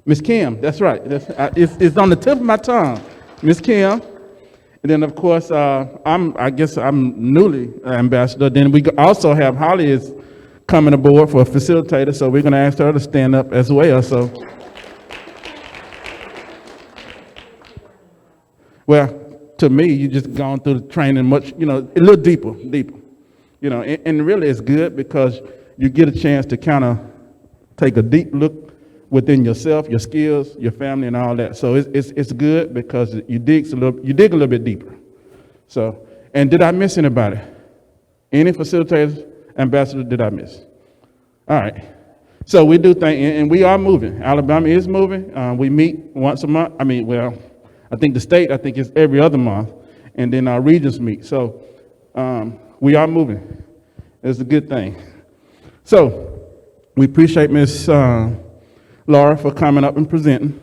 Miss Kim, that's right. It's on the tip of my tongue. Miss Kim. And then, of course, I guess I'm newly ambassador. Then we also have Holly is coming aboard for a facilitator, so we're going to ask her to stand up as well. So, well, to me, you just gone through the training much, a little deeper. And really it's good because you get a chance to kind of take a deep look within yourself, your skills, your family, and all that. So it's good because you dig a little bit deeper. So, and did I miss anybody? Any facilitators, ambassador, did I miss? All right. So we do think, and we are moving. Alabama is moving. We meet once a month. I think the state, is every other month. And then our regions meet. So we are moving. It's a good thing. So we appreciate Ms. Laura for coming up and presenting.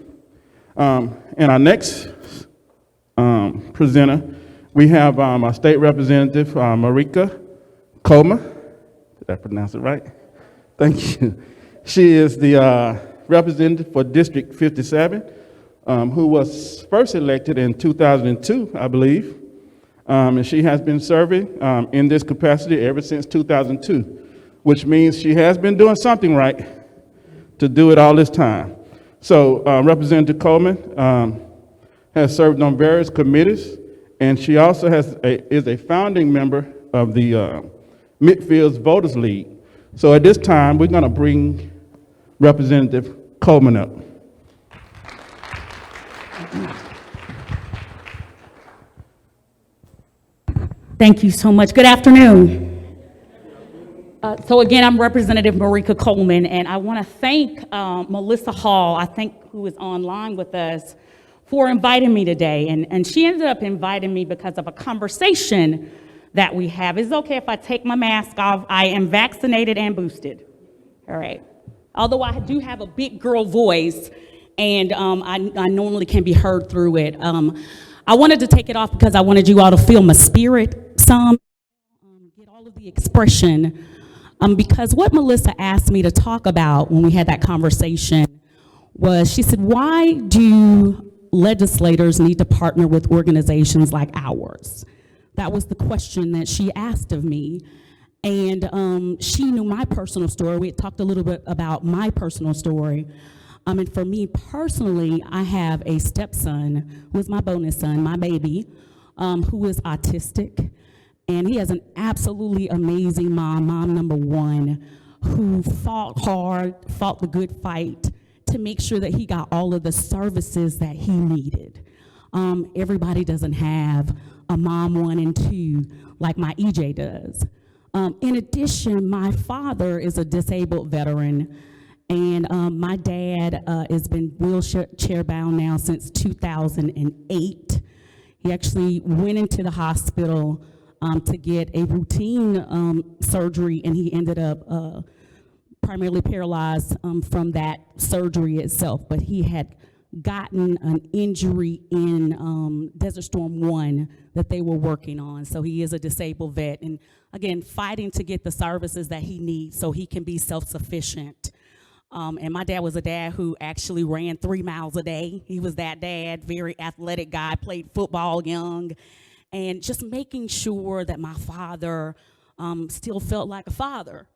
And our next presenter, we have our state representative, Merika Coleman. Did I pronounce it right? Thank you. She is the representative for District 57, who was first elected in 2002, I believe. And she has been serving in this capacity ever since 2002, which means she has been doing something right to do it all this time. So Representative Coleman has served on various committees, and she also is a founding member of the Midfields Voters League. So at this time, we're going to bring Representative Coleman up. Thank you so much. Good afternoon. So again, I'm Representative Merika Coleman, and I want to thank Melissa Hall, who is online with us, for inviting me today. And she ended up inviting me because of a conversation that we have. Is it okay if I take my mask off? I am vaccinated and boosted. All right. Although I do have a big girl voice, and I normally can be heard through it. I wanted to take it off because I wanted you all to feel my spirit some, get all of the expression. Because what Melissa asked me to talk about when we had that conversation was, she said, why do legislators need to partner with organizations like ours? That was the question that she asked of me. And she knew my personal story. We had talked a little bit about my personal story. And for me personally, I have a stepson who is my bonus son, my baby, who is autistic. And he has an absolutely amazing mom number one, who fought hard, fought the good fight to make sure that he got all of the services that he needed. Everybody doesn't have a mom 1 and 2 like my EJ does. In addition, my father is a disabled veteran, and my dad has been wheelchair bound now since 2008. He actually went into the hospital to get a routine surgery, and he ended up primarily paralyzed from that surgery itself. But he had gotten an injury in Desert Storm 1 that they were working on. So he is a disabled vet, and again, fighting to get the services that he needs so he can be self-sufficient. And my dad was a dad who actually ran 3 miles a day. He was that dad, very athletic guy, played football young, and just making sure that my father still felt like a father,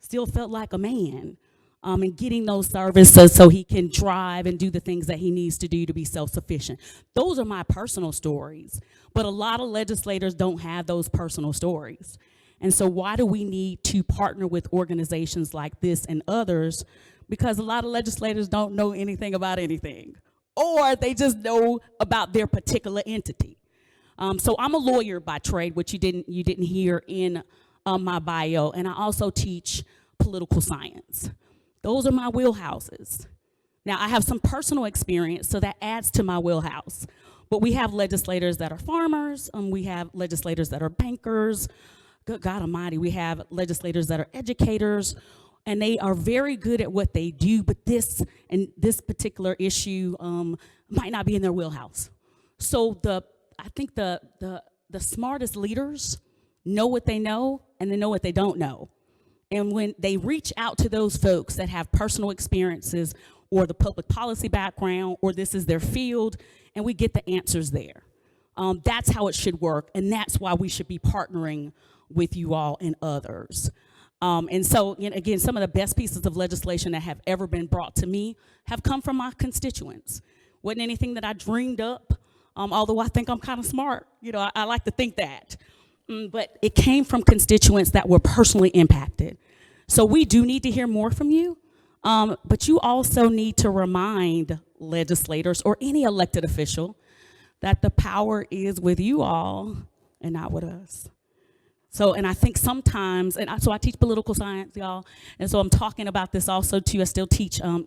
still felt like a man, and getting those services so he can drive and do the things that he needs to do to be self-sufficient. Those are my personal stories, but a lot of legislators don't have those personal stories. And so why do we need to partner with organizations like this and others? Because a lot of legislators don't know anything about anything, or they just know about their particular entity. So I'm a lawyer by trade, which you didn't hear in my bio, and I also teach political science. Those are my wheelhouses. Now, I have some personal experience, so that adds to my wheelhouse. But we have legislators that are farmers, we have legislators that are bankers. Good God Almighty, we have legislators that are educators, and they are very good at what they do, but this particular issue might not be in their wheelhouse. So I think the smartest leaders know what they know, and they know what they don't know. And when they reach out to those folks that have personal experiences or the public policy background, or this is their field, and we get the answers there. That's how it should work, and that's why we should be partnering with you all and others. And so, again, some of the best pieces of legislation that have ever been brought to me have come from my constituents. Wasn't anything that I dreamed up, although I think I'm kind of smart. I like to think that. But it came from constituents that were personally impacted. So we do need to hear more from you, but you also need to remind legislators or any elected official that the power is with you all and not with us. So, and I think sometimes, so I teach political science, y'all, and so I'm talking about this also too. I still teach, I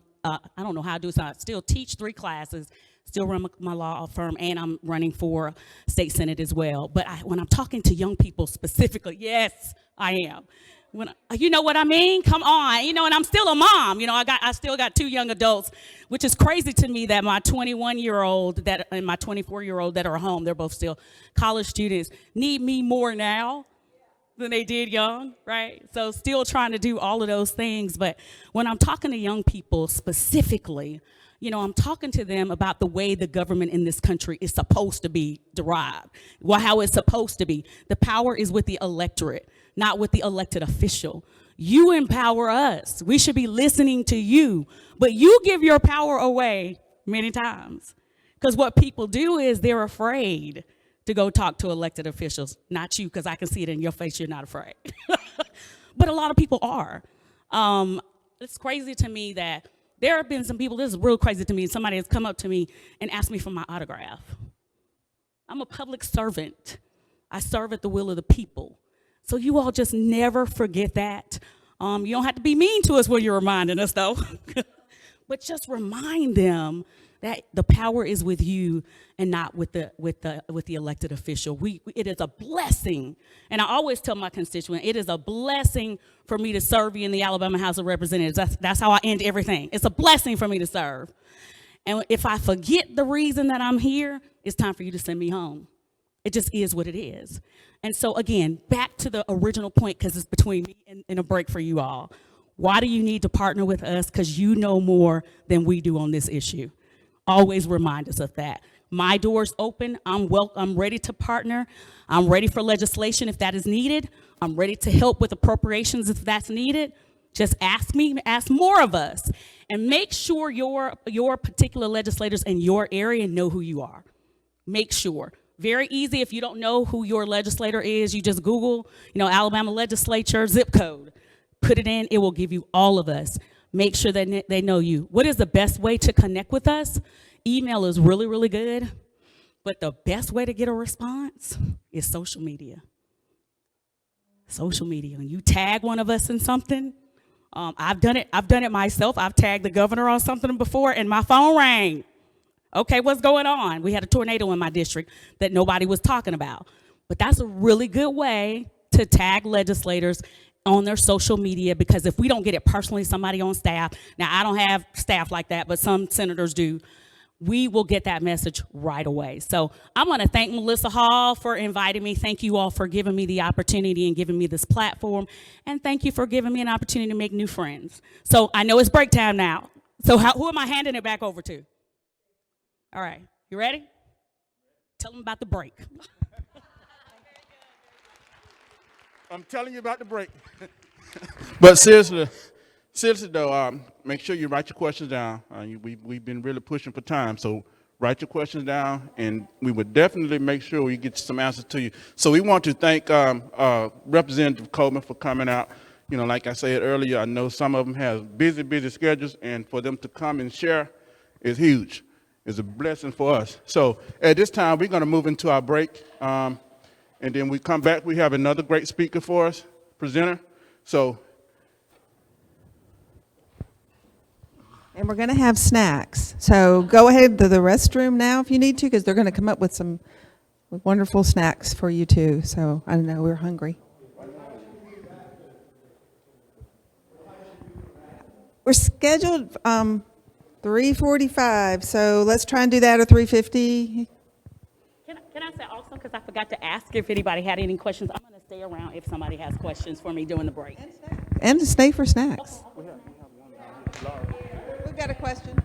don't know how to do it, so I still teach 3 classes, still run my law firm, and I'm running for state senate as well. But when I'm talking to young people specifically, yes, I am. You know what I mean? Come on, and I'm still a mom. I still got 2 young adults, which is crazy to me that my 21-year-old and my 24-year-old that are home, they're both still college students, need me more now than they did young, right? So still trying to do all of those things. But when I'm talking to young people specifically, I'm talking to them about the way the government in this country is supposed to be derived, how it's supposed to be. The power is with the electorate, not with the elected official. You empower us. We should be listening to you, but you give your power away many times. Because what people do is they're afraid to go talk to elected officials. Not you, because I can see it in your face, you're not afraid. But a lot of people are. It's crazy to me that there have been some people, this is real crazy to me, somebody has come up to me and asked me for my autograph. I'm a public servant. I serve at the will of the people. So you all just never forget that. You don't have to be mean to us when you're reminding us though. But just remind them that the power is with you and not with the elected official. It is a blessing, and I always tell my constituent, it is a blessing for me to serve you in the Alabama House of Representatives. That's how I end everything. It's a blessing for me to serve. And if I forget the reason that I'm here, it's time for you to send me home. It just is what it is. And so again, back to the original point, because it's between me and a break for you all. Why do you need to partner with us? Because you know more than we do on this issue. Always remind us of that. My door's open. I'm ready to partner. I'm ready for legislation if that is needed. I'm ready to help with appropriations if that's needed. Just ask me, ask more of us, and make sure your particular legislators in your area know who you are. Make sure. Very easy. If you don't know who your legislator is, you just Google, Alabama legislature zip code. Put it in. It will give you all of us. Make sure that they know you. What is the best way to connect with us? Email is really, really good, but the best way to get a response is social media. Social media. When you tag one of us in something, I've done it myself. I've tagged the governor on something before, and my phone rang. Okay, what's going on? We had a tornado in my district that nobody was talking about. But that's a really good way to tag legislators on their social media, because if we don't get it personally, somebody on staff, now I don't have staff like that, but some senators do, we will get that message right away. So I want to thank Melissa Hall for inviting me. Thank you all for giving me the opportunity and giving me this platform. And thank you for giving me an opportunity to make new friends. So I know it's break time now. So who am I handing it back over to? All right, you ready? Tell them about the break. I'm telling you about the break. But seriously though, make sure you write your questions down. We've been really pushing for time, so write your questions down, and we would definitely make sure we get some answers to you. So we want to thank Representative Coleman for coming out. Like I said earlier, I know some of them have busy schedules, and for them to come and share is huge. It's a blessing for us. So at this time, we're going to move into our break. And then we come back, we have another great speaker for us, presenter. So. And we're going to have snacks. So go ahead to the restroom now if you need to, because they're going to come up with some wonderful snacks for you too. So I know we're hungry. We're scheduled 3:45, so let's try and do that at 3:50. Can I say also, because I forgot to ask if anybody had any questions, I'm going to stay around if somebody has questions for me during the break. And to stay for snacks. We've got a question.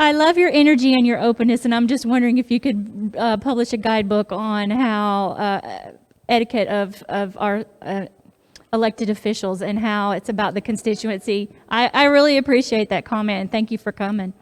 I love your energy and your openness, and I'm just wondering if you could publish a guidebook on how etiquette of our elected officials and how it's about the constituency. I really appreciate that comment, and thank you for coming.